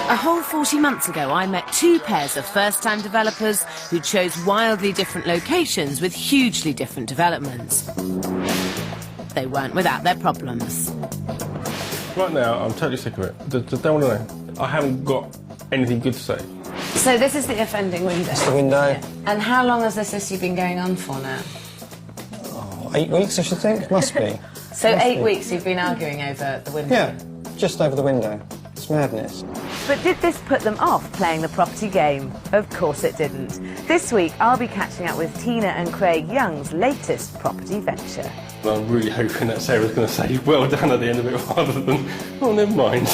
A whole 40 months ago, I met two pairs of first-time developers who chose wildly different locations with hugely different developments. They weren't without their problems. Right now, I'm totally sick of it. Just don't want to know. I haven't got anything good to say. So this is the offending window? That's the window. Yeah. And how long has this issue been going on for now? Oh, 8 weeks, I should think. Must be. So 8 weeks you've been arguing over the window? Yeah, just over the window. It's madness. But did this put them off playing the property game? Of course it didn't. This week, I'll be catching up with Tina and Craig Young's latest property venture. I'm really hoping that Sarah's going to say, well done at the end of it, rather than, oh, never mind.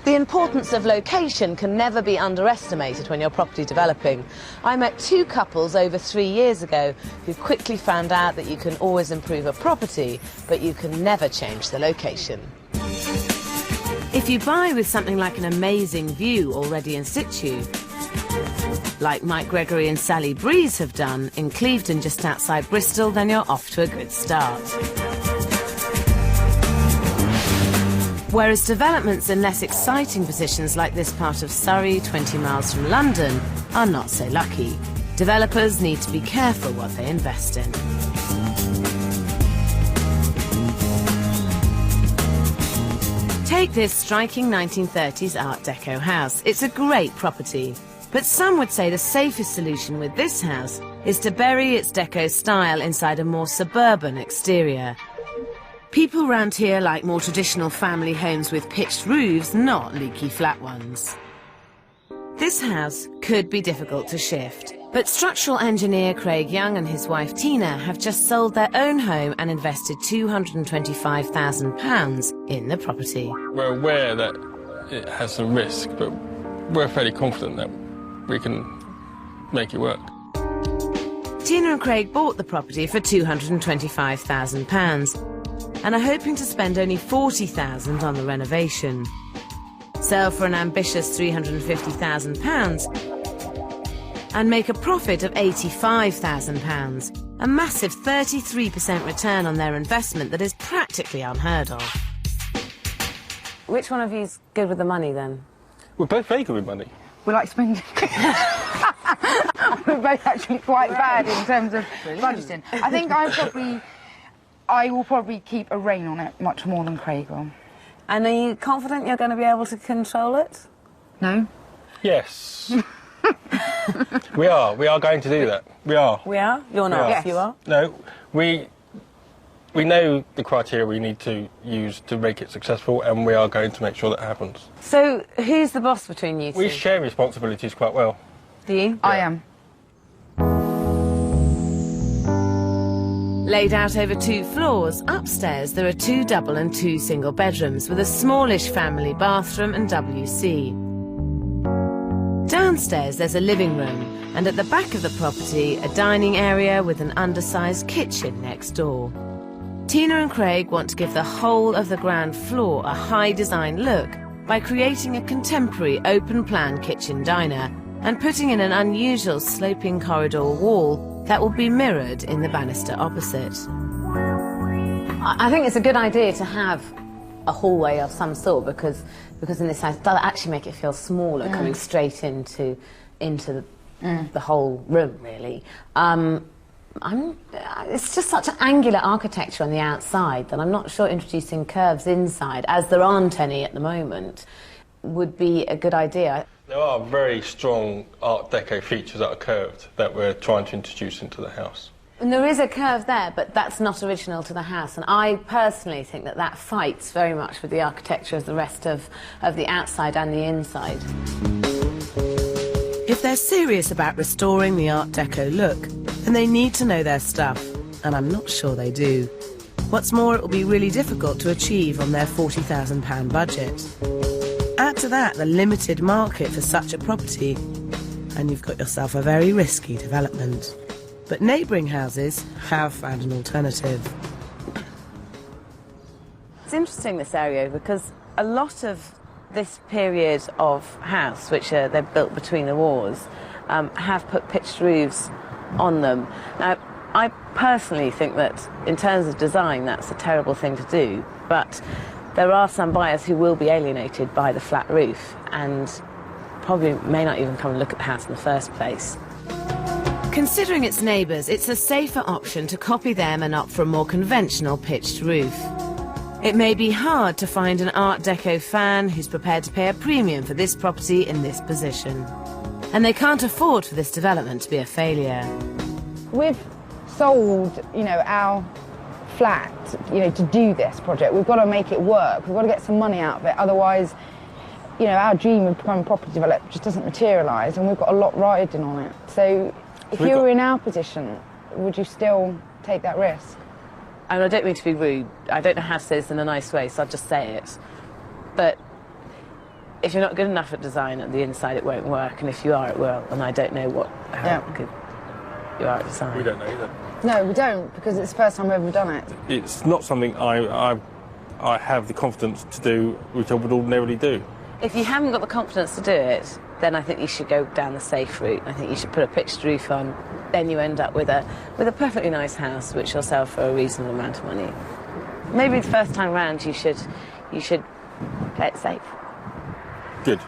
The importance of location can never be underestimated when you're property developing. I met two couples over 3 years ago who quickly found out that you can always improve a property, but you can never change the location. If you buy with something like an amazing view already in situ, like Mike Gregory and Sally Breeze have done in Clevedon just outside Bristol, then you're off to a good start. Whereas developments in less exciting positions like this part of Surrey, 20 miles from London, are not so lucky. Developers need to be careful what they invest in. Take this striking 1930s Art Deco house. It's a great property. But some would say the safest solution with this house is to bury its deco style inside a more suburban exterior. People round here like more traditional family homes with pitched roofs, not leaky flat ones. This house could be difficult to shift, but structural engineer Craig Young and his wife Tina have just sold their own home and invested £225,000 in the property. We're aware that it has some risk, but we're fairly confident that we can make it work. Tina and Craig bought the property for £225,000 and are hoping to spend only £40,000 on the renovation. Sell for an ambitious £350,000 and make a profit of £85,000, a massive 33% return on their investment that is practically unheard of. Which one of you's good with the money, then? We're both very good with money. We like spending. We're both actually quite bad in terms of budgeting. I think I will probably keep a rein on it much more than Craig will. And are you confident you're going to be able to control it? No? Yes. We are going to do that. We are. We are? You're not? Yes. You are? No, we know the criteria we need to use to make it successful, and we are going to make sure that happens. So, who's the boss between you two? We share responsibilities quite well. Do you? I am. Laid out over 2 floors, upstairs there are 2 double and 2 single bedrooms with a smallish family bathroom and WC. Downstairs there's a living room, and at the back of the property a dining area with an undersized kitchen next door. Tina and Craig want to give the whole of the ground floor a high design look by creating a contemporary open-plan kitchen diner and putting in an unusual sloping corridor wall that will be mirrored in the banister opposite. I think it's a good idea to have a hallway of some sort because in this house it does actually make it feel smaller, coming straight into the whole room, really. It's just such an angular architecture on the outside that I'm not sure introducing curves inside, as there aren't any at the moment, would be a good idea. There are very strong Art Deco features that are curved that we're trying to introduce into the house. And there is a curve there, but that's not original to the house. And I personally think that that fights very much with the architecture of the rest of the outside and the inside. If they're serious about restoring the Art Deco look, then they need to know their stuff, and I'm not sure they do. What's more, it will be really difficult to achieve on their £40,000 budget. Add to that the limited market for such a property, and you've got yourself a very risky development. But neighbouring houses have found an alternative. It's interesting, this area, because a lot of this period of house, which they're built between the wars, have put pitched roofs on them. Now, I personally think that in terms of design, that's a terrible thing to do, but there are some buyers who will be alienated by the flat roof and probably may not even come and look at the house in the first place. Considering its neighbours, it's a safer option to copy them and opt for a more conventional pitched roof. It may be hard to find an Art Deco fan who's prepared to pay a premium for this property in this position. And they can't afford for this development to be a failure. We've sold, our flat, to do this project. We've got to make it work. We've got to get some money out of it. Otherwise, our dream of becoming a property developer just doesn't materialise, and we've got a lot riding on it. So if you were in our position, would you still take that risk? And I don't mean to be rude. I don't know how to say this in a nice way, so I'll just say it. But if you're not good enough at design at the inside, it won't work, and if you are, it will. And I don't know how good you are at design. We don't know either. No, we don't, because it's the first time we've ever done it. It's not something I have the confidence to do, which I would ordinarily do. If you haven't got the confidence to do it, then I think you should go down the safe route. I think you should put a pitched roof on. Then you end up with a perfectly nice house, which will sell for a reasonable amount of money. Maybe the first time round, you should play it safe. Good.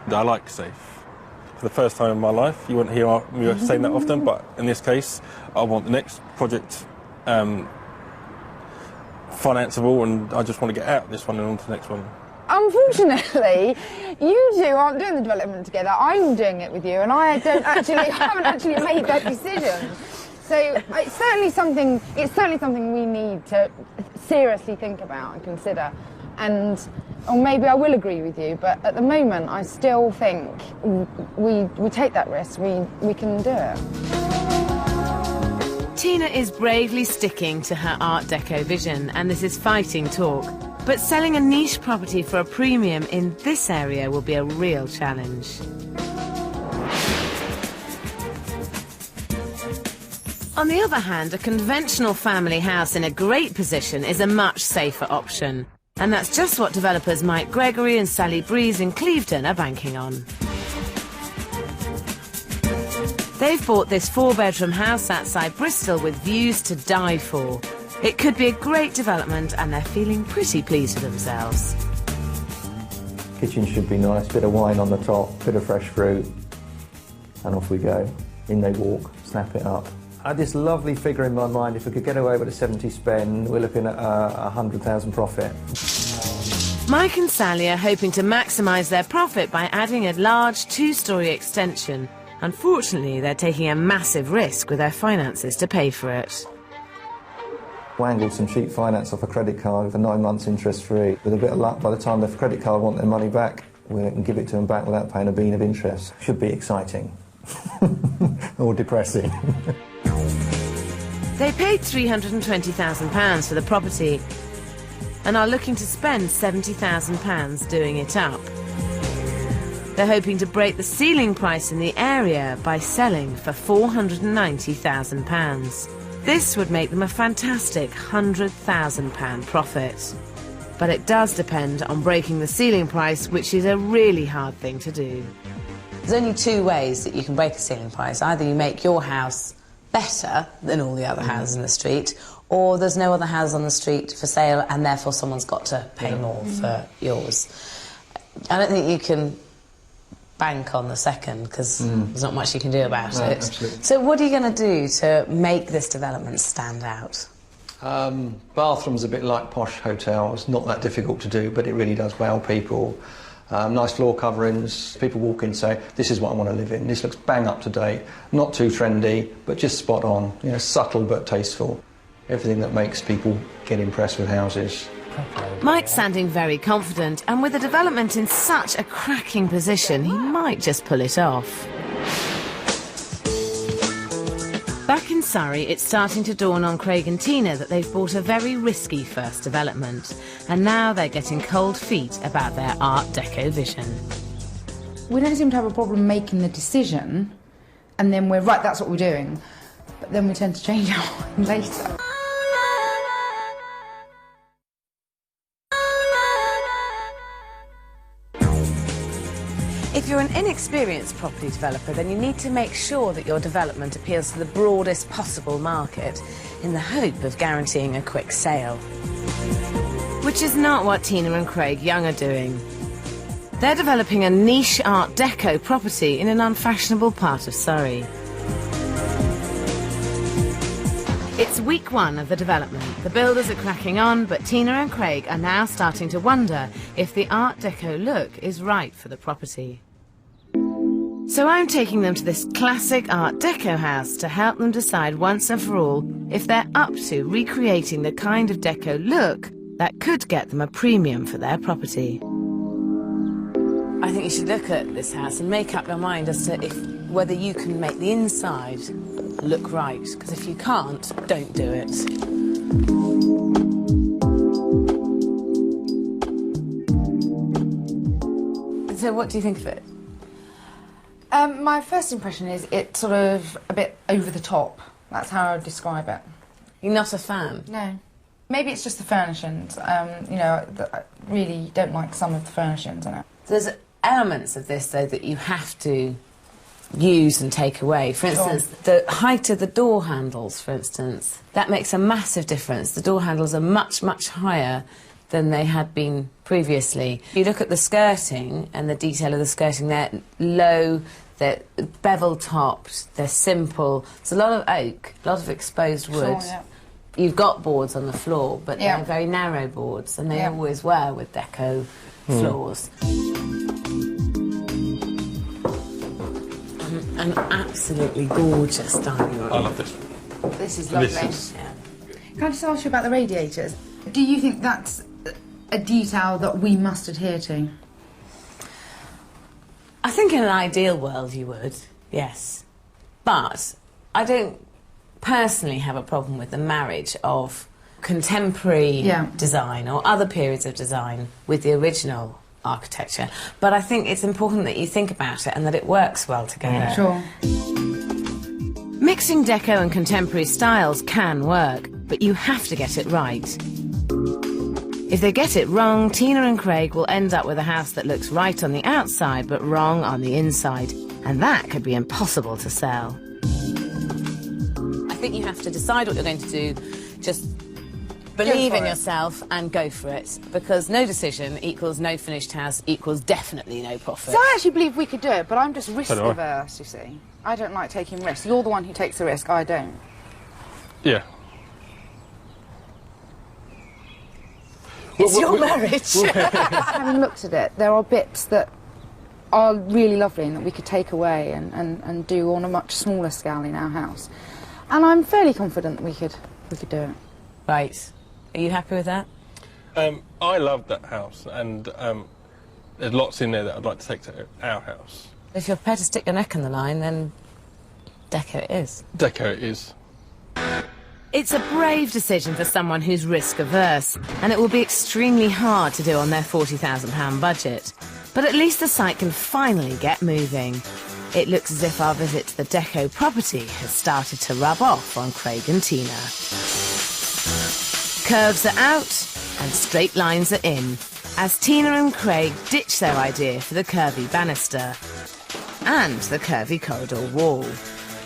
I like safe. For the first time in my life, you won't hear me saying that often, but in this case, I want the next project financeable, and I just want to get out of this one and on to the next one. Unfortunately, you two aren't doing the development together. I'm doing it with you, and I haven't actually made that decision. So it's certainly something we need to seriously think about and consider. Or maybe I will agree with you, but at the moment, I still think we take that risk. We can do it. Tina is bravely sticking to her Art Deco vision, and this is fighting talk. But selling a niche property for a premium in this area will be a real challenge. On the other hand, a conventional family house in a great position is a much safer option. And that's just what developers Mike Gregory and Sally Breeze in Clevedon are banking on. They've bought this 4-bedroom house outside Bristol with views to die for. It could be a great development, and they're feeling pretty pleased with themselves. Kitchen should be nice, bit of wine on the top, bit of fresh fruit, and off we go. In they walk, snap it up. I had this lovely figure in my mind. If we could get away with a 70 spend, we're looking at 100,000 profit. Mike and Sally are hoping to maximise their profit by adding a large 2-storey extension. Unfortunately, they're taking a massive risk with their finances to pay for it. Wangled some cheap finance off a credit card for 9 months interest free. With a bit of luck, by the time the credit card want their money back, we can give it to them back without paying a bean of interest. Should be exciting. Or depressing. They paid £320,000 for the property and are looking to spend £70,000 doing it up. They're hoping to break the ceiling price in the area by selling for £490,000. This would make them a fantastic £100,000 profit. But it does depend on breaking the ceiling price, which is a really hard thing to do. There's only 2 ways that you can break a ceiling price. Either you make your house better than all the other houses in the street, or there's no other house on the street for sale, and therefore someone's got to pay more for yours. I don't think you can bank on the second, because there's not much you can do about it. Absolutely. So what are you going to do to make this development stand out? Bathroom's a bit like posh hotels, not that difficult to do, but it really does wow people. Nice floor coverings. People walk in and say, this is what I want to live in. This looks bang up to date, not too trendy, but just spot on. Subtle but tasteful. Everything that makes people get impressed with houses. Mike's sounding very confident, and with the development in such a cracking position, he might just pull it off. Back in Surrey, it's starting to dawn on Craig and Tina that they've bought a very risky first development, and now they're getting cold feet about their Art Deco vision. We don't seem to have a problem making the decision, and then we're right, that's what we're doing. But then we tend to change our mind later. an inexperienced property developer, then you need to make sure that your development appeals to the broadest possible market in the hope of guaranteeing a quick sale. Which is not what Tina and Craig Young are doing. They're developing a niche Art Deco property in an unfashionable part of Surrey. It's week 1 of the development. The builders are cracking on, but Tina and Craig are now starting to wonder if the Art Deco look is right for the property. So I'm taking them to this classic Art Deco house to help them decide once and for all if they're up to recreating the kind of deco look that could get them a premium for their property. I think you should look at this house and make up your mind as to whether you can make the inside look right, because if you can't, don't do it. So what do you think of it? My first impression is it's sort of a bit over the top. That's how I would describe it. You're not a fan? No. Maybe it's just the furnishings. You know, I really don't like some of the furnishings in it. There's elements of this, though, that you have to use and take away. For instance, the height of the door handles, for instance, that makes a massive difference. The door handles are much, much higher than they had been previously. If you look at the skirting and the detail of the skirting, they're low, they're bevel-topped, they're simple. There's a lot of oak, a lot of exposed wood. Sure, yeah. You've got boards on the floor, but they're very narrow boards, and they always were with deco floors. An absolutely gorgeous dining room. I love this. This is lovely. Yeah. Can I just ask you about the radiators? Do you think that's a detail that we must adhere to? I think in an ideal world you would, yes. But I don't personally have a problem with the marriage of contemporary design or other periods of design with the original architecture. But I think it's important that you think about it and that it works well together. Sure. Mixing deco and contemporary styles can work, but you have to get it right. If they get it wrong, Tina and Craig will end up with a house that looks right on the outside but wrong on the inside, and that could be impossible to sell. I think you have to decide what you're going to do. Just believe in yourself and go for it, because no decision equals no finished house equals definitely no profit. So I actually believe we could do it, but I'm just risk averse, you see. I don't like taking risks. You're the one who takes the risk, I don't. Yeah. It's your marriage. Having looked at it, there are bits that are really lovely and that we could take away and do on a much smaller scale in our house. And I'm fairly confident that we could do it. Right. Are you happy with that? I love that house, and there's lots in there that I'd like to take to our house. If you're prepared to stick your neck in the line, then deco it is. Deco it is. It's a brave decision for someone who's risk-averse, and it will be extremely hard to do on their £40,000 budget. But at least the site can finally get moving. It looks as if our visit to the deco property has started to rub off on Craig and Tina. Curves are out and straight lines are in, as Tina and Craig ditch their idea for the curvy banister and the curvy corridor wall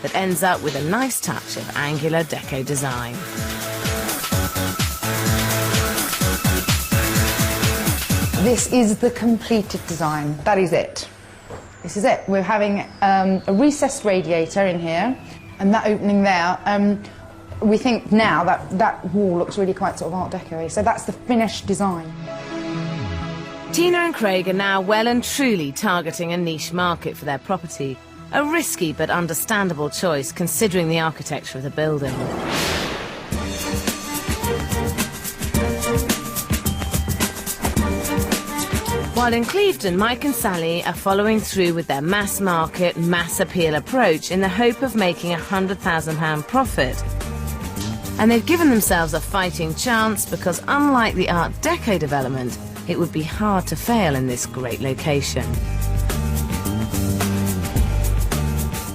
that ends up with a nice touch of angular deco design. This is the completed design. That is it. This is it. We're having a recessed radiator in here, and that opening there. We think now that wall looks really quite sort of Art Deco-y, so that's the finished design. Tina and Craig are now well and truly targeting a niche market for their property. A risky but understandable choice considering the architecture of the building. While in Clevedon, Mike and Sally are following through with their mass market, mass appeal approach in the hope of making a £100,000 profit. And they've given themselves a fighting chance because, unlike the Art Deco development, it would be hard to fail in this great location.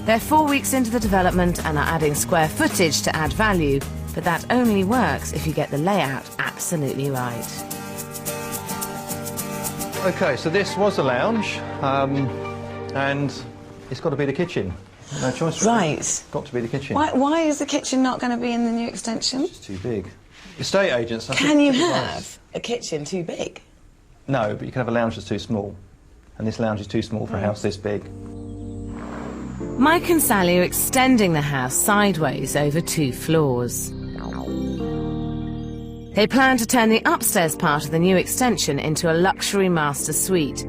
They're 4 weeks into the development and are adding square footage to add value, but that only works if you get the layout absolutely right. OK, so this was a lounge. and it's got to be the kitchen. No choice. Really. Right. Got to be the kitchen. Why is the kitchen not going to be in the new extension? It's too big. Estate agents... Can you have a kitchen too big? No, but you can have a lounge that's too small. And this lounge is too small for a house this big. Mike and Sally are extending the house sideways over 2 floors. They plan to turn the upstairs part of the new extension into a luxury master suite.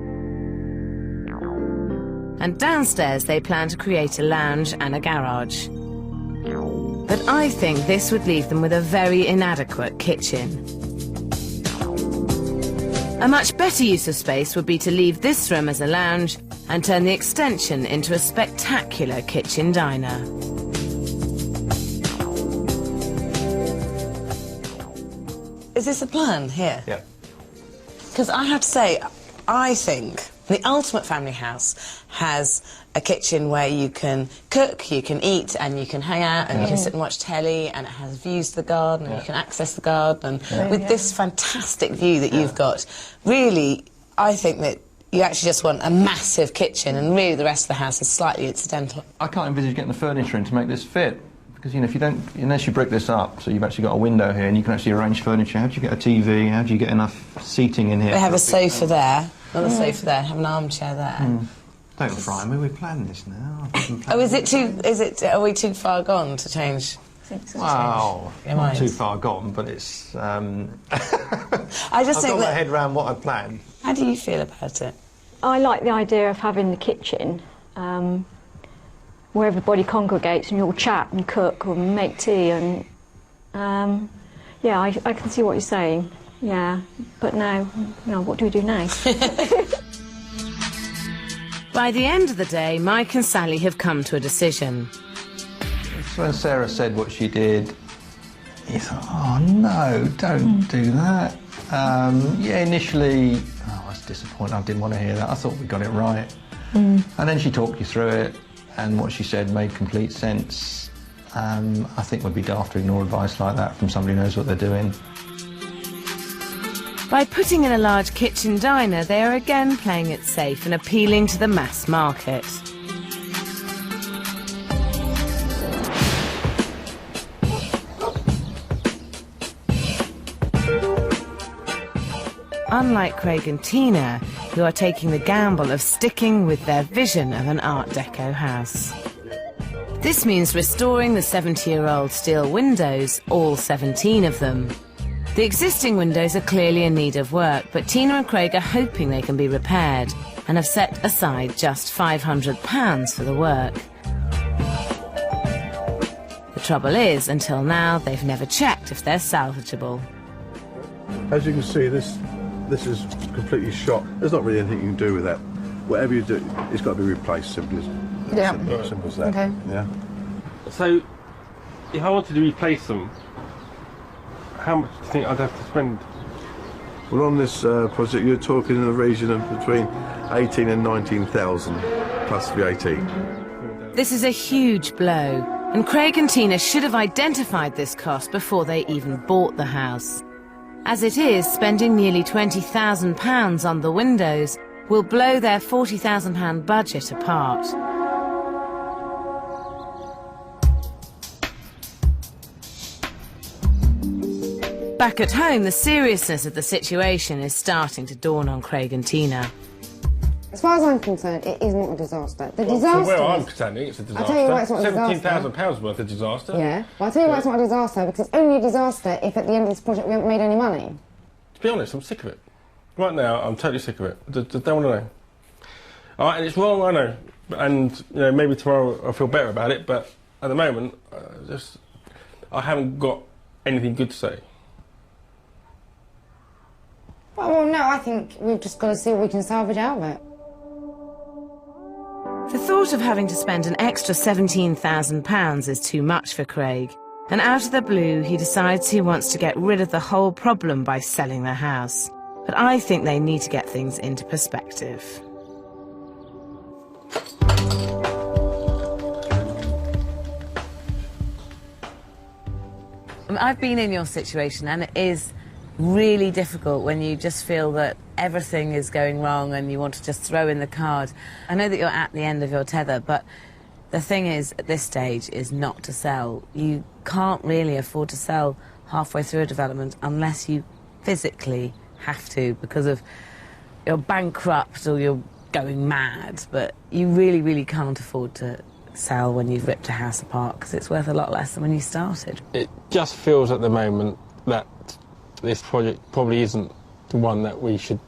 And downstairs they plan to create a lounge and a garage. But I think this would leave them with a very inadequate kitchen. A much better use of space would be to leave this room as a lounge and turn the extension into a spectacular kitchen diner. Is this a plan here? Yeah. Because I have to say, I think the ultimate family house has a kitchen where you can cook, you can eat, and you can hang out, and you can sit and watch telly, and it has views to the garden, and you can access the garden. And with this fantastic view that you've got, really, I think that you actually just want a massive kitchen, and really the rest of the house is slightly incidental. I can't envisage getting the furniture in to make this fit. Because, you know, if you don't, unless you brick this up, so you've actually got a window here and you can actually arrange furniture, how do you get a TV? How do you get enough seating in here? They have a sofa there, not a sofa there, have an armchair there. Don't fry me, we planned this now. Oh, are we too far gone to change? Wow, not too far gone, but it's... I just I've think got my that... head around what I planned. How do you feel about it? I like the idea of having the kitchen where everybody congregates and you all chat and cook or make tea and yeah, I can see what you're saying. Yeah, but now, what do we do now? By the end of the day, Mike and Sally have come to a decision. So when Sarah said what she did, he thought, oh no, don't do that. Yeah, initially, I was disappointed, I didn't want to hear that. I thought we got it right. And then she talked you through it, and what she said made complete sense. I think we'd be daft to ignore advice like that from somebody who knows what they're doing. By putting in a large kitchen diner, they are again playing it safe and appealing to the mass market. Unlike Craig and Tina, who are taking the gamble of sticking with their vision of an Art Deco house. This means restoring the 70-year-old steel windows, all 17 of them. The existing windows are clearly in need of work, but Tina and Craig are hoping they can be repaired and have set aside just £500 for the work. The trouble is, until now, they've never checked if they're salvageable. As you can see, this is completely shot. There's not really anything you can do with that. Whatever you do, it's got to be replaced. Simple as that. Okay. Yeah. So, if I wanted to replace them, how much do you think I'd have to spend? Well, on this project, you're talking in the region of between 18 and 19,000 plus VAT. This is a huge blow, and Craig and Tina should have identified this cost before they even bought the house. As it is, spending nearly £20,000 on the windows will blow their £40,000 budget apart. Back at home, the seriousness of the situation is starting to dawn on Craig and Tina. As far as I'm concerned, it is not a disaster. The disaster. From where I'm standing, it's a disaster. I'll tell you why it's not a disaster. £17,000 worth of disaster. Yeah. Well, I'll tell you why it's not a disaster, because it's only a disaster if at the end of this project we haven't made any money. To be honest, I'm sick of it. Right now, I'm totally sick of it. Just don't want to know. All right, and it's wrong, I know. And, maybe tomorrow I'll feel better about it, but at the moment, I haven't got anything good to say. Well, no, I think we've just got to see what we can salvage out of it. The thought of having to spend an extra £17,000 is too much for Craig, and out of the blue he decides he wants to get rid of the whole problem by selling the house. But I think they need to get things into perspective. I've been in your situation, and it is really difficult when you just feel that everything is going wrong and you want to just throw in the card. I know that you're at the end of your tether, but the thing is, at this stage, is not to sell. You can't really afford to sell halfway through a development unless you physically have to, because of you're bankrupt or you're going mad, but you really, really can't afford to sell when you've ripped a house apart, because it's worth a lot less than when you started. It just feels at the moment that this project probably isn't the one that we should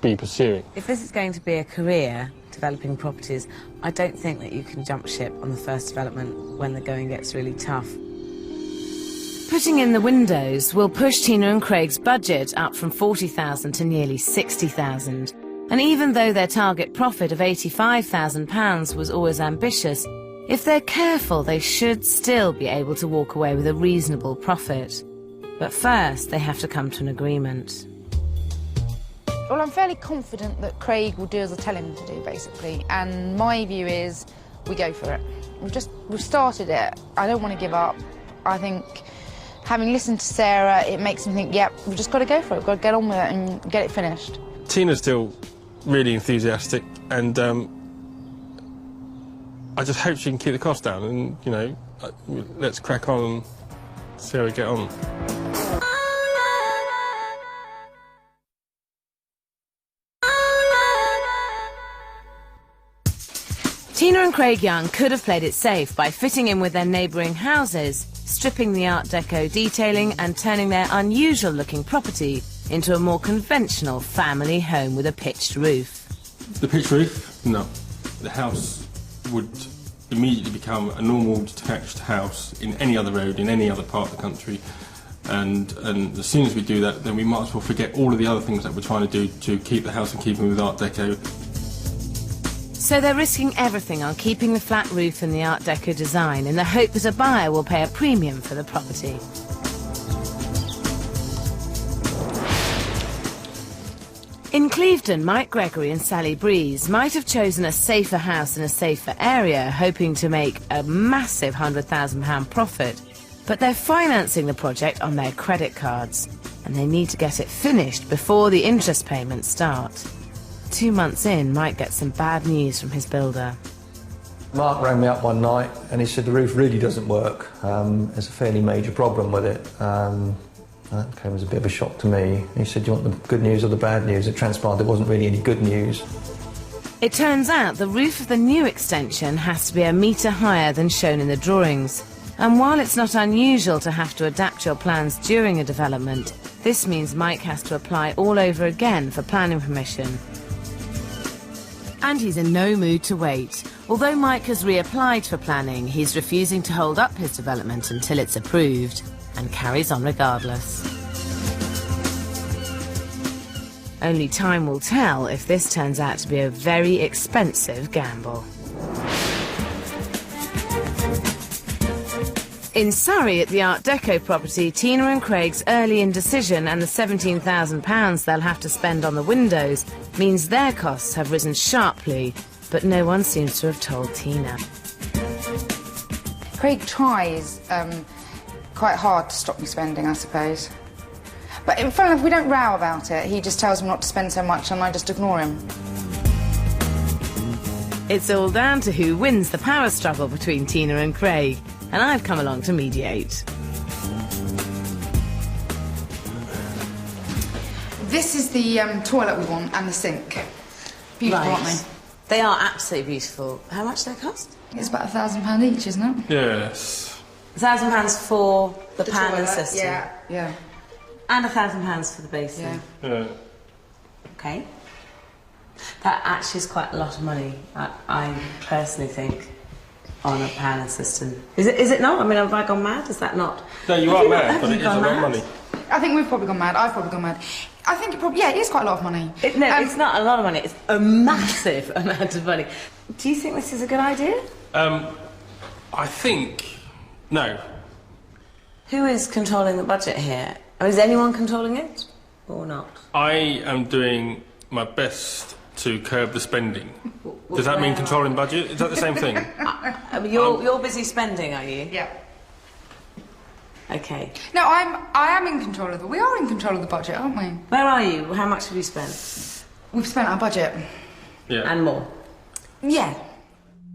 be pursuing. If this is going to be a career, developing properties, I don't think that you can jump ship on the first development when the going gets really tough. Putting in the windows will push Tina and Craig's budget up from £40,000 to nearly £60,000. And even though their target profit of £85,000 was always ambitious, if they're careful, they should still be able to walk away with a reasonable profit. But first, they have to come to an agreement. Well, I'm fairly confident that Craig will do as I tell him to do, basically. And my view is, we go for it. We've started it. I don't want to give up. I think, having listened to Sarah, it makes me think, yep, we've just got to go for it. We've got to get on with it and get it finished. Tina's still really enthusiastic, and I just hope she can keep the cost down, and, you know, let's crack on and see how we get on. Tina and Craig Young could have played it safe by fitting in with their neighbouring houses, stripping the Art Deco detailing and turning their unusual-looking property into a more conventional family home with a pitched roof. The pitched roof? No. The house would immediately become a normal detached house in any other road, in any other part of the country. And as soon as we do that, then we might as well forget all of the other things that we're trying to do to keep the house in keeping with Art Deco. So they're risking everything on keeping the flat roof and the Art Deco design in the hope that a buyer will pay a premium for the property. In Clevedon, Mike Gregory and Sally Breeze might have chosen a safer house in a safer area, hoping to make a massive £100,000 profit. But they're financing the project on their credit cards, and they need to get it finished before the interest payments start. 2 months in, Mike gets some bad news from his builder. Mark rang me up one night and he said the roof really doesn't work. There's a fairly major problem with it. That came as a bit of a shock to me. He said, do you want the good news or the bad news? It transpired there wasn't really any good news. It turns out the roof of the new extension has to be a metre higher than shown in the drawings. And while it's not unusual to have to adapt your plans during a development, this means Mike has to apply all over again for planning permission. And he's in no mood to wait. Although Mike has reapplied for planning, he's refusing to hold up his development until it's approved, and carries on regardless. Only time will tell if this turns out to be a very expensive gamble. In Surrey, at the Art Deco property, Tina and Craig's early indecision and the £17,000 they'll have to spend on the windows means their costs have risen sharply, but no one seems to have told Tina. Craig tries quite hard to stop me spending, I suppose. But in fact, if we don't row about it, he just tells me not to spend so much and I just ignore him. It's all down to who wins the power struggle between Tina and Craig, and I've come along to mediate. This is the toilet we want and the sink. Beautiful, aren't they? They are absolutely beautiful. How much do they cost? It's about £1,000 each, isn't it? Yes. £1,000 for the pan toilet, and system. Yeah. And £1,000 for the basin. Yeah. Okay. That actually is quite a lot of money, I personally think, on a pan and system. Is it not? I mean, have I gone mad? Is that not? No, you are mad, but it is a lot of money. I think we've probably gone mad. I've probably gone mad. I think it is quite a lot of money. It's not a lot of money. It's a massive amount of money. Do you think this is a good idea? I think... no. Who is controlling the budget here? Is anyone controlling it or not? I am doing my best to curb the spending. Does that mean controlling budget? Is that the same thing? You're busy spending, are you? Yeah. Okay. No, I am in control of it. We are in control of the budget, aren't we? Where are you? How much have you spent? We've spent our budget. Yeah. And more. Yeah.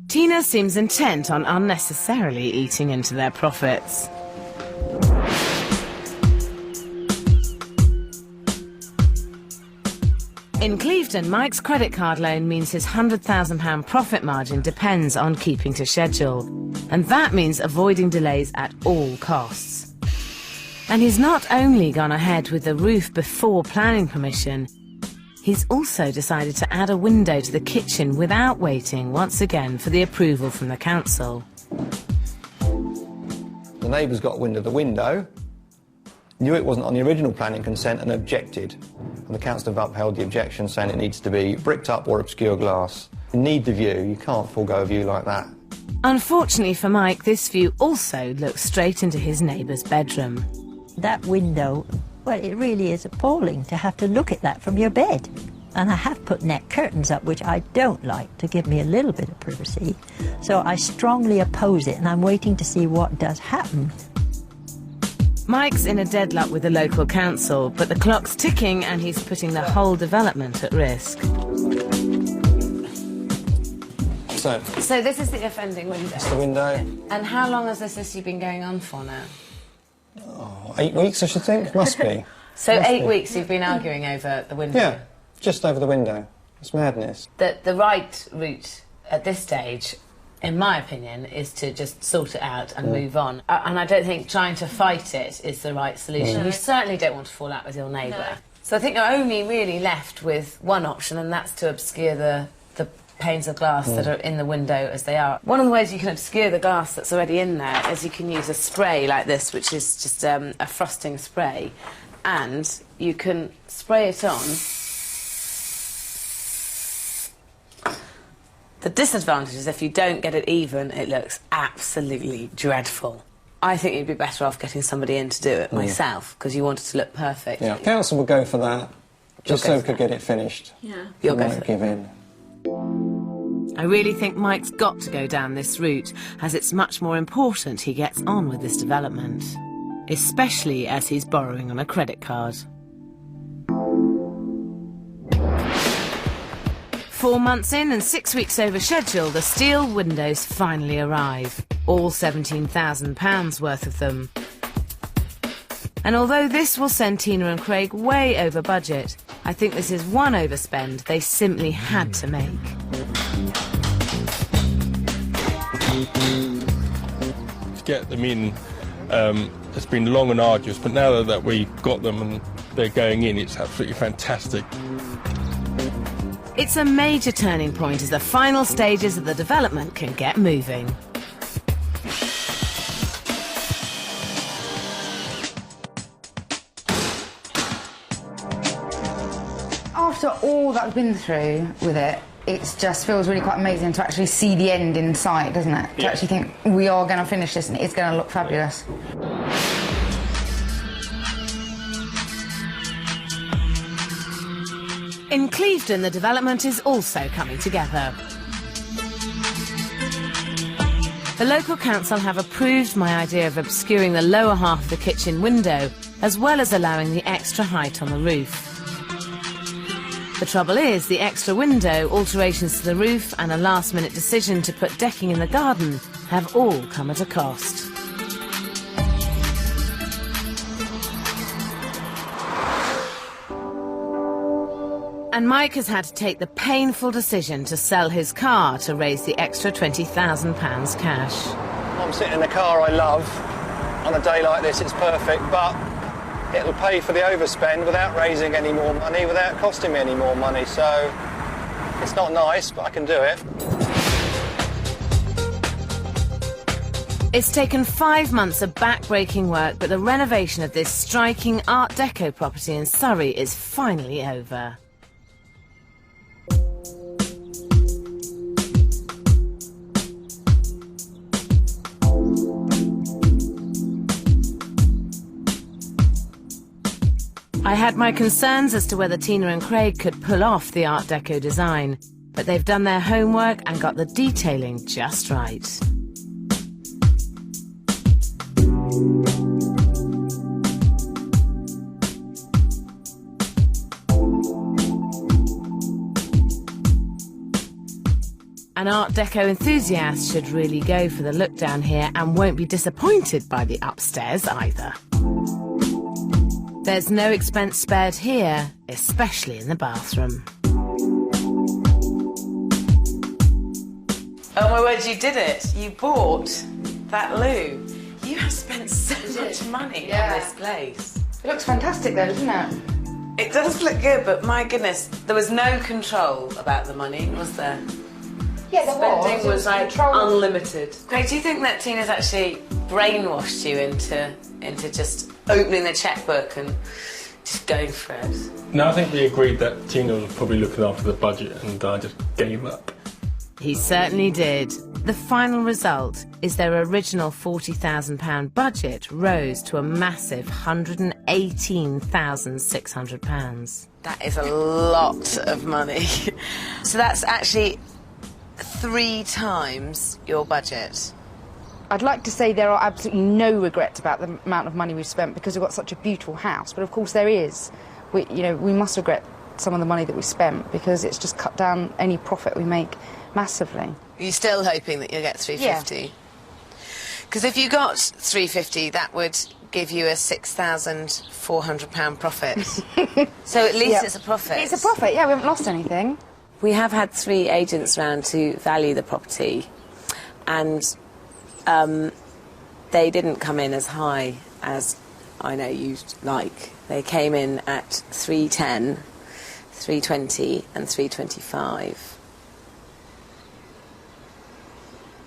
Tina seems intent on unnecessarily eating into their profits. In Clevedon, Mike's credit card loan means his £100,000 profit margin depends on keeping to schedule. And that means avoiding delays at all costs. And he's not only gone ahead with the roof before planning permission, he's also decided to add a window to the kitchen without waiting once again for the approval from the council. The neighbours got wind of the window, knew it wasn't on the original planning consent and objected. And the council have upheld the objection, saying it needs to be bricked up or obscure glass. You need the view, you can't forego a view like that. Unfortunately for Mike, this view also looks straight into his neighbour's bedroom. That window, well, it really is appalling to have to look at that from your bed. And I have put net curtains up, which I don't like, to give me a little bit of privacy. So I strongly oppose it, and I'm waiting to see what does happen. Mike's in a deadlock with the local council, but the clock's ticking and he's putting the whole development at risk. So this is the offending window. that's the window. And how long has this issue been going on for now? 8 weeks, I should think. Must be. So Must 8 be. weeks you've been arguing over the window? Yeah, just over the window. It's madness. The right route at this stage, in my opinion, is to just sort it out and move on. And I don't think trying to fight it is the right solution. You certainly don't want to fall out with your neighbour. No. So I think you're only really left with one option, and that's to obscure the panes of glass that are in the window as they are. One of the ways you can obscure the glass that's already in there is you can use a spray like this, which is just a frosting spray, and you can spray it on. The disadvantage is if you don't get it even, it looks absolutely dreadful. I think you'd be better off getting somebody in to do it myself, because you want it to look perfect. Yeah, council would go for that, just so we could get it finished. Yeah. You'll go for give in. I really think Mike's got to go down this route, as it's much more important he gets on with this development, especially as he's borrowing on a credit card. 4 months in and 6 weeks over schedule, the steel windows finally arrive, all £17,000 worth of them. And although this will send Tina and Craig way over budget, I think this is one overspend they simply had to make. To get them in, it's been long and arduous, but now that we've got them and they're going in, it's absolutely fantastic. It's a major turning point as the final stages of the development can get moving. After all that we've been through with it, it just feels really quite amazing to actually see the end in sight, doesn't it? To actually think we are going to finish this and it's going to look fabulous. In Clevedon, the development is also coming together. The local council have approved my idea of obscuring the lower half of the kitchen window, as well as allowing the extra height on the roof. The trouble is, the extra window, alterations to the roof and a last-minute decision to put decking in the garden have all come at a cost. And Mike has had to take the painful decision to sell his car to raise the extra £20,000 cash. I'm sitting in a car I love. On a day like this, it's perfect, but it'll pay for the overspend without raising any more money, without costing me any more money. So it's not nice, but I can do it. It's taken 5 months of back-breaking work, but the renovation of this striking Art Deco property in Surrey is finally over. I had my concerns as to whether Tina and Craig could pull off the Art Deco design, but they've done their homework and got the detailing just right. An Art Deco enthusiast should really go for the look down here and won't be disappointed by the upstairs either. There's no expense spared here, especially in the bathroom. Oh my word, you did it. You bought that loo. You have spent so much money on this place. It looks fantastic though, doesn't it? It does look good, but my goodness, there was no control about the money, was there? Yeah, there Spending was like control. unlimited. Craig, do you think that Tina's actually brainwashed you into just opening the checkbook and just going for it? No, I think we agreed that Tina was probably looking after the budget and I just gave up. He certainly did. The final result is their original £40,000 budget rose to a massive £118,600. That is a lot of money. So that's actually 3 times your budget. I'd like to say there are absolutely no regrets about the amount of money we've spent because we've got such a beautiful house, but of course there is. We must regret some of the money that we spent because it's just cut down any profit we make massively. Are you still hoping that you'll get 350? Because if you got 350, that would give you a £6,400 profit. So at least it's a profit. It's a profit, yeah, we haven't lost anything. We have had 3 agents round to value the property, and they didn't come in as high as I know you'd like. They came in at 310, 320 and 325.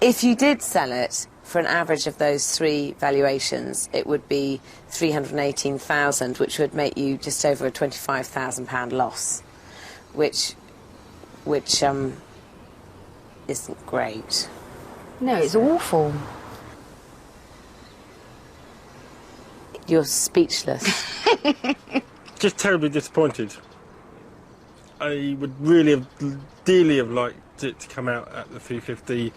If you did sell it for an average of those 3 valuations, it would be 318,000, which would make you just over a £25,000 loss, which isn't great. No, it's awful. You're speechless. Just terribly disappointed. I would really dearly have liked it to come out at the 350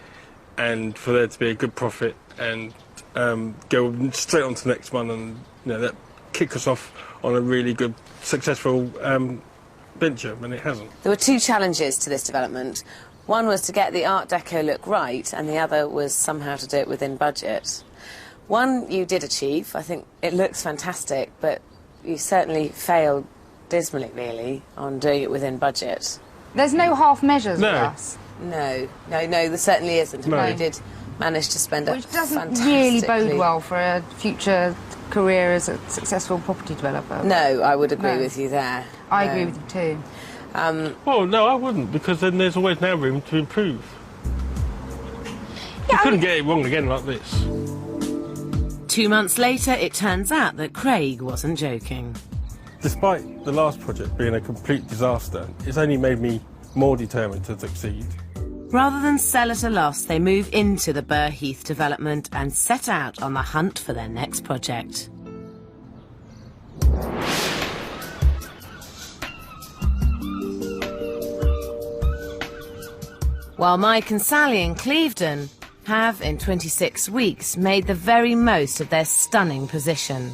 and for there to be a good profit and go straight on to the next one and that kick us off on a really good, successful venture, and it hasn't. There were 2 challenges to this development. One was to get the Art Deco look right, and the other was somehow to do it within budget. One you did achieve. I think it looks fantastic, but you certainly failed dismally, really, on doing it within budget. There's no half measures with us. No, there certainly isn't. No. You did manage to spend Which doesn't really bode well for a future career as a successful property developer. No, I would agree with you there. I agree with you too. Well, no, I wouldn't, because then there's always now room to improve. You couldn't get it wrong again like this. 2 months later, it turns out that Craig wasn't joking. Despite the last project being a complete disaster, it's only made me more determined to succeed. Rather than sell at a loss, they move into the Burr Heath development and set out on the hunt for their next project. While Mike and Sally in Clevedon have, in 26 weeks, made the very most of their stunning position.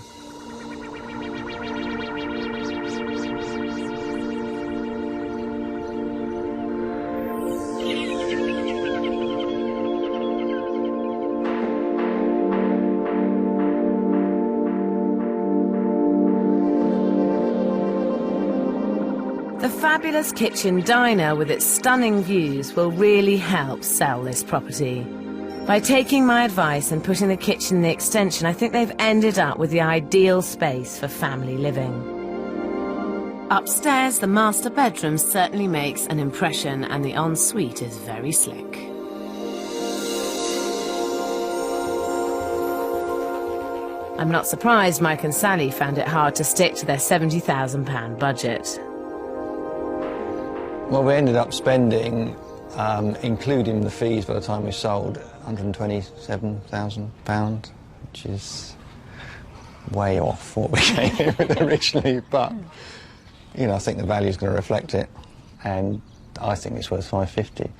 The fabulous kitchen diner with its stunning views will really help sell this property. By taking my advice and putting the kitchen in the extension, I think they've ended up with the ideal space for family living. Upstairs, the master bedroom certainly makes an impression, and the ensuite is very slick. I'm not surprised Mike and Sally found it hard to stick to their £70,000 budget. Well, we ended up spending, including the fees by the time we sold, £127,000, which is way off what we came in with originally, but, I think the value's going to reflect it, and I think it's worth $550.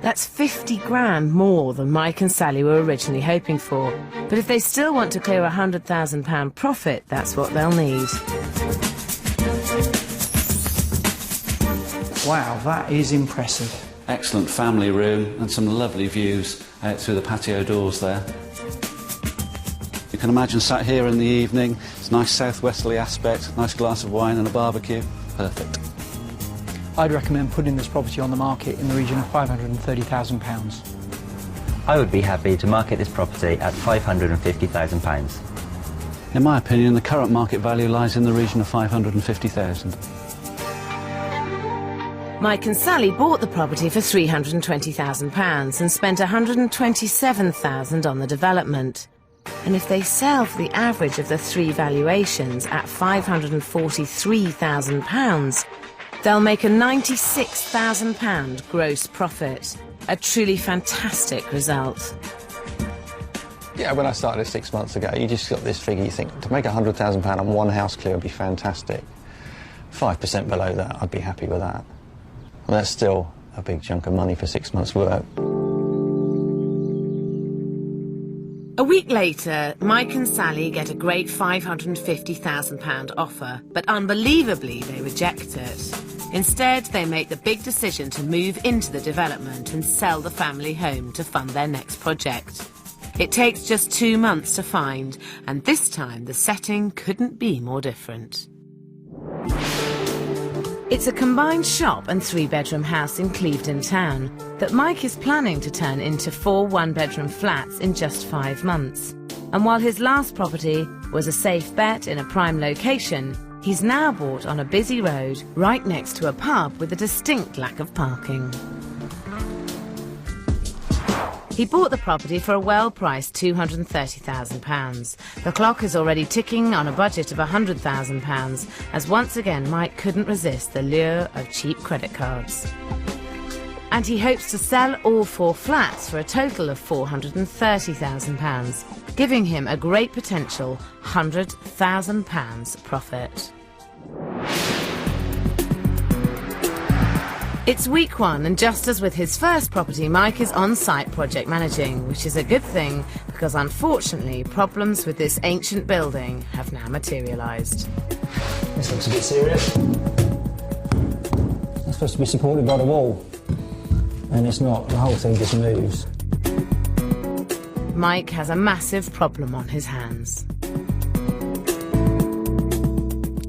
That's 50 grand more than Mike and Sally were originally hoping for. But if they still want to clear a £100,000 profit, that's what they'll need. Wow, that is impressive. excellent family room and some lovely views out through the patio doors there. You can imagine sat here in the evening, it's a nice southwesterly aspect, nice glass of wine and a barbecue. Perfect. I'd recommend putting this property on the market in the region of £530,000. I would be happy to market this property at £550,000. In my opinion, the current market value lies in the region of £550,000. Mike and Sally bought the property for £320,000 and spent £127,000 on the development. And if they sell for the average of the three valuations at £543,000, they'll make a £96,000 gross profit. A truly fantastic result. Yeah, when I started 6 months ago, you just got this figure, you think, to make £100,000 on one house clear would be fantastic. 5% below that, I'd be happy with that. And that's still a big chunk of money for 6 months' work. A week later, Mike and Sally get a great £550,000 offer, but unbelievably they reject it. Instead, they make the big decision to move into the development and sell the family home to fund their next project. It takes just 2 months to find, and this time the setting couldn't be more different. It's a combined shop and 3-bedroom house in Clevedon town that Mike is planning to turn into 4 one-bedroom flats in just 5 months. And while his last property was a safe bet in a prime location, he's now bought on a busy road right next to a pub with a distinct lack of parking. He bought the property for a well-priced £230,000. The clock is already ticking on a budget of £100,000, as once again Mike couldn't resist the lure of cheap credit cards. And he hopes to sell all 4 flats for a total of £430,000, giving him a great potential £100,000 profit. It's week 1, and just as with his first property, Mike is on-site project managing, which is a good thing because unfortunately problems with this ancient building have now materialised. This looks a bit serious. It's supposed to be supported by the wall, and it's not. The whole thing just moves. Mike has a massive problem on his hands.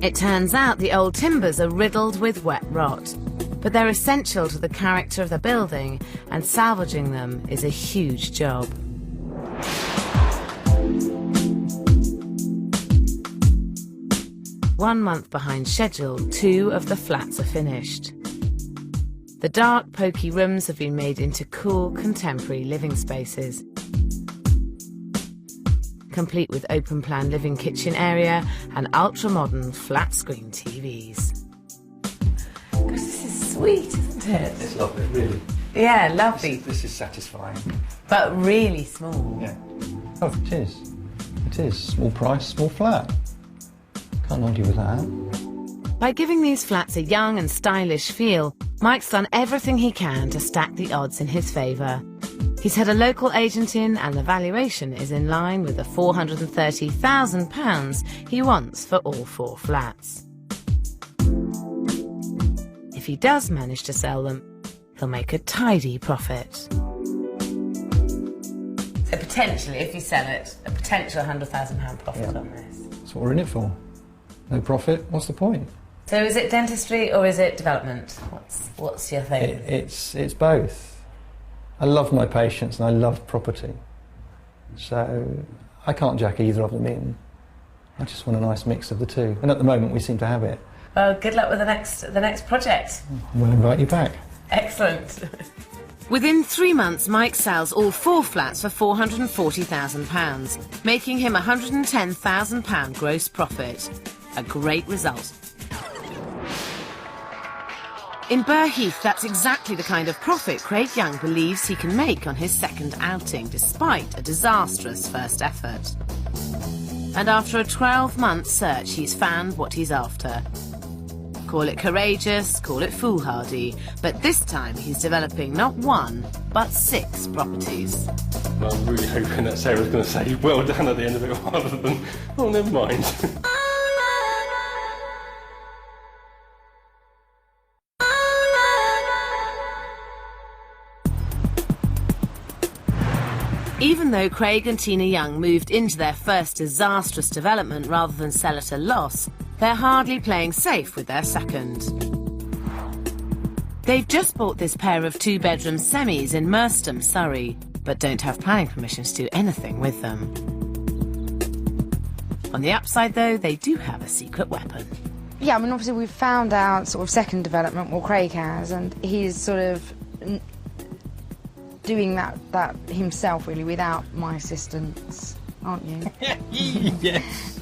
It turns out the old timbers are riddled with wet rot, but they're essential to the character of the building, and salvaging them is a huge job. One month behind schedule, 2 of the flats are finished. The dark, poky rooms have been made into cool, contemporary living spaces, complete with open-plan living kitchen area and ultra-modern flat-screen TVs. This is sweet, isn't it? It's lovely, really. Yeah, lovely. This is satisfying. But really small. Yeah. Oh, it is. It is. Small price, small flat. Can't argue with that. By giving these flats a young and stylish feel, Mike's done everything he can to stack the odds in his favour. He's had a local agent in, and the valuation is in line with the £430,000 he wants for all 4 flats. If he does manage to sell them, he'll make a tidy profit. So potentially, if you sell it, a potential £100,000 profit on this. That's what we're in it for. No profit, what's the point? So is it dentistry or is it development? What's your thing? It's both. I love my patients and I love property. So I can't jack either of them in. I just want a nice mix of the two. And at the moment we seem to have it. Well, good luck with the next project. We'll invite you back. Excellent. Within 3 months, Mike sells all 4 flats for £440,000, making him £110,000 gross profit. A great result. In Burr Heath, that's exactly the kind of profit Craig Young believes he can make on his second outing, despite a disastrous first effort. And after a 12-month search, he's found what he's after. Call it courageous, call it foolhardy, but this time he's developing not 1, but 6 properties. Well, I'm really hoping that Sarah's going to say well done at the end of it rather than, oh, never mind. Even though Craig and Tina Young moved into their first disastrous development rather than sell at a loss, they're hardly playing safe with their second. They've just bought this pair of two-bedroom semis in Merstham, Surrey, but don't have planning permission to do anything with them. On the upside, though, they do have a secret weapon. Yeah, I mean, obviously we've found our sort of second development, well, Craig has, and he's sort of doing that himself, really, without my assistance, aren't you? Yes.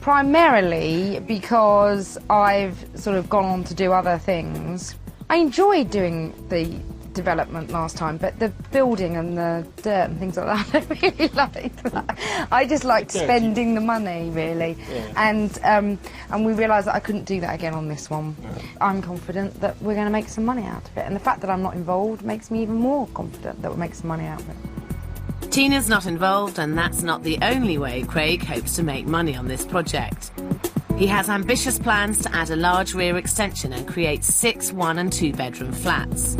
Primarily because I've sort of gone on to do other things. I enjoyed doing the development last time, but the building and the dirt and things like that, I don't really like that. I just liked spending the money, really. Yeah. And we realised that I couldn't do that again on this one. Yeah. I'm confident that we're going to make some money out of it, and the fact that I'm not involved makes me even more confident that we'll make some money out of it. Tina's not involved, and that's not the only way Craig hopes to make money on this project. He has ambitious plans to add a large rear extension and create 6 1- and 2-bedroom flats.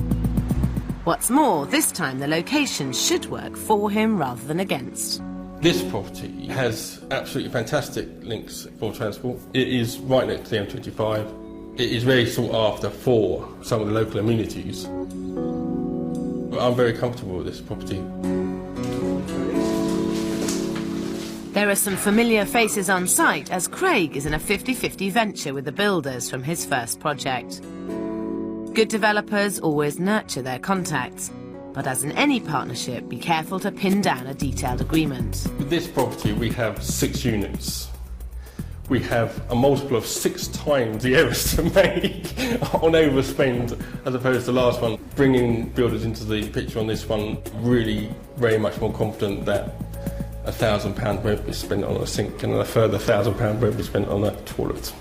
What's more, this time the location should work for him rather than against. This property has absolutely fantastic links for transport. It is right next to the M25. It is very sought after for some of the local amenities. I'm very comfortable with this property. There are some familiar faces on site as Craig is in a 50-50 venture with the builders from his first project. Good developers always nurture their contacts, but as in any partnership, be careful to pin down a detailed agreement. With this property, we have 6 units. We have a multiple of 6 times the errors to make on overspend as opposed to the last one. Bringing builders into the picture on this one, really very much more confident that £1,000 won't be spent on a sink and a further £1,000 won't be spent on a toilet.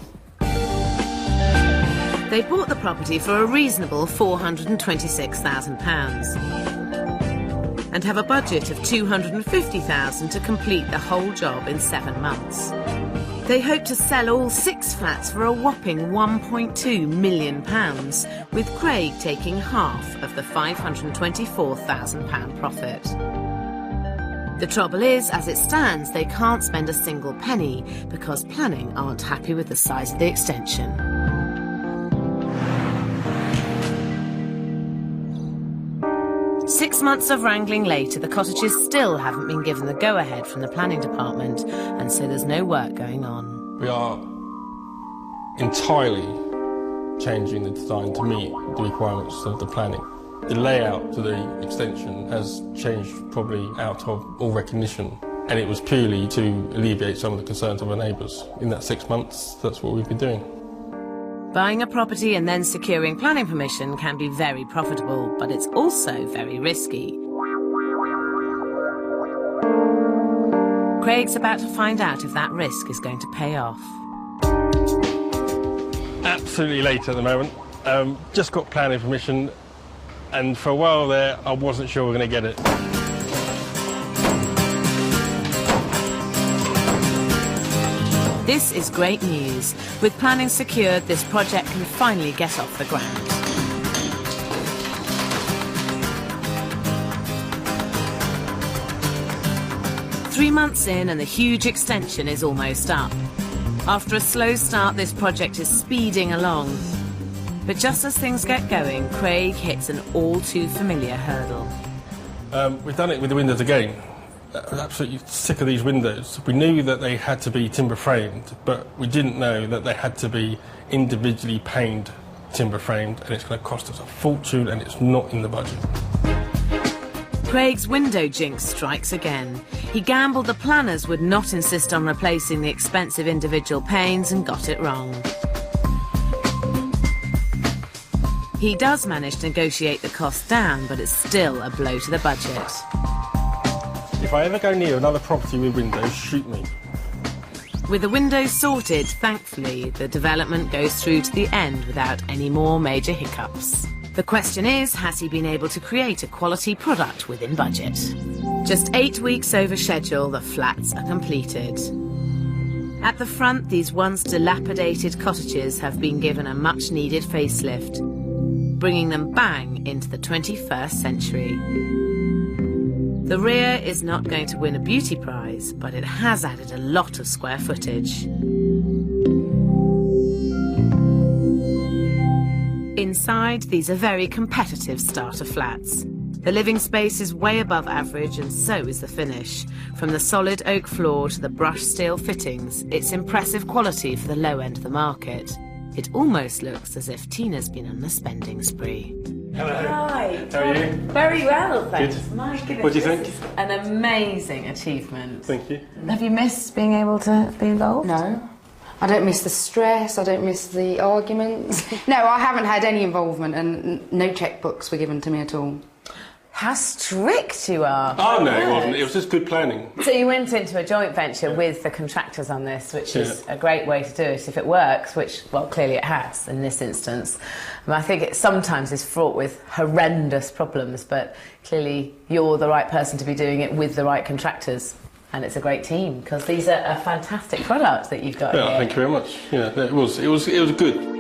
They bought the property for a reasonable £426,000 and have a budget of £250,000 to complete the whole job in 7 months. They hope to sell all 6 flats for a whopping £1.2 million, with Craig taking half of the £524,000 profit. The trouble is, as it stands, they can't spend a single penny because planning aren't happy with the size of the extension. Six months of wrangling later, the cottages still haven't been given the go-ahead from the planning department, and so there's no work going on. We are entirely changing the design to meet the requirements of the planning. The layout to the extension has changed probably out of all recognition, and it was purely to alleviate some of the concerns of our neighbours. In that 6 months, that's what we've been doing. Buying a property and then securing planning permission can be very profitable, but it's also very risky. Craig's about to find out if that risk is going to pay off. Absolutely late at the moment. Just got planning permission, and for a while there, I wasn't sure we were going to get it. This is great news. With planning secured, this project can finally get off the ground. Three months in and the huge extension is almost up. After a slow start, this project is speeding along. But just as things get going, Craig hits an all-too-familiar hurdle. We've done it with the windows again. I was absolutely sick of these windows. We knew that they had to be timber framed, but we didn't know that they had to be individually paned timber framed, and it's going to cost us a fortune, and it's not in the budget. Craig's window jinx strikes again. He gambled the planners would not insist on replacing the expensive individual panes and got it wrong. He does manage to negotiate the cost down, but it's still a blow to the budget. If I ever go near another property with windows, shoot me. With the windows sorted, thankfully, the development goes through to the end without any more major hiccups. The question is, has he been able to create a quality product within budget? Just 8 weeks over schedule, the flats are completed. At the front, these once dilapidated cottages have been given a much-needed facelift, bringing them bang into the 21st century. The rear is not going to win a beauty prize, but it has added a lot of square footage. Inside, these are very competitive starter flats. The living space is way above average, and so is the finish. From the solid oak floor to the brushed steel fittings, it's impressive quality for the low end of the market. It almost looks as if Tina's been on a spending spree. Hello. Hi. How are you? Very well, thanks. Good. My goodness. What do you think? This is an amazing achievement. Thank you. Have you missed being able to be involved? No. I don't miss the stress, I don't miss the arguments. No, I haven't had any involvement and no checkbooks were given to me at all. How strict you are. Oh, no, it wasn't. It was just good planning. So you went into a joint venture with the contractors on this, which is a great way to do it if it works, which, well, clearly it has in this instance. I think it sometimes is fraught with horrendous problems, but clearly you're the right person to be doing it with the right contractors. And it's a great team, because these are a fantastic product that you've got here. Thank you very much. Yeah, it was good.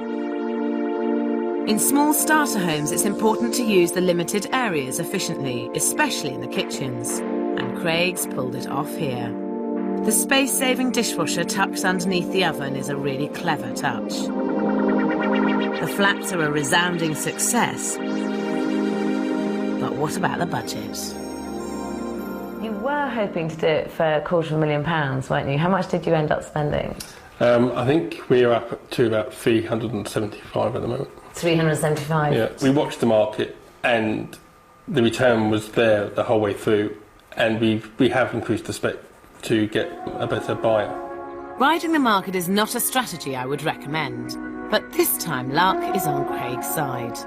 In small starter homes, it's important to use the limited areas efficiently, especially in the kitchens. And Craig's pulled it off here. The space-saving dishwasher tucked underneath the oven is a really clever touch. The flats are a resounding success. But what about the budget? You were hoping to do it for £250,000, weren't you? How much did you end up spending? I think we're up to about 375 at the moment. 375? Yeah, we watched the market and the return was there the whole way through, and we have increased the spec to get a better buyer. Riding the market is not a strategy I would recommend, but this time luck is on Craig's side.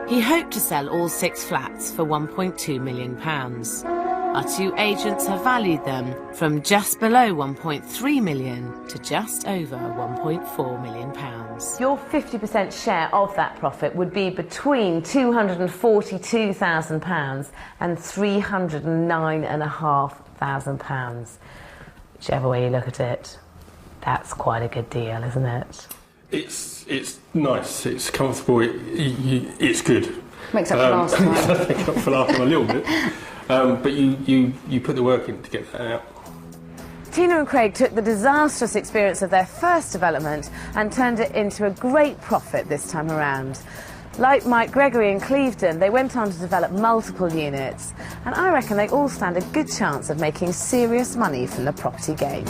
He hoped to sell all 6 flats for £1.2 million. Our 2 agents have valued them from just below 1.3 million to just over 1.4 million pounds. Your 50% share of that profit would be between £242,000 and £309,500. Whichever way you look at it, that's quite a good deal, isn't it? It's nice, it's comfortable, it's good. Makes up for last time. Makes up for last time a little bit. But you put the work in to get that out. Tina and Craig took the disastrous experience of their first development and turned it into a great profit this time around. Like Mike Gregory in Clevedon, they went on to develop multiple units, and I reckon they all stand a good chance of making serious money from the property game.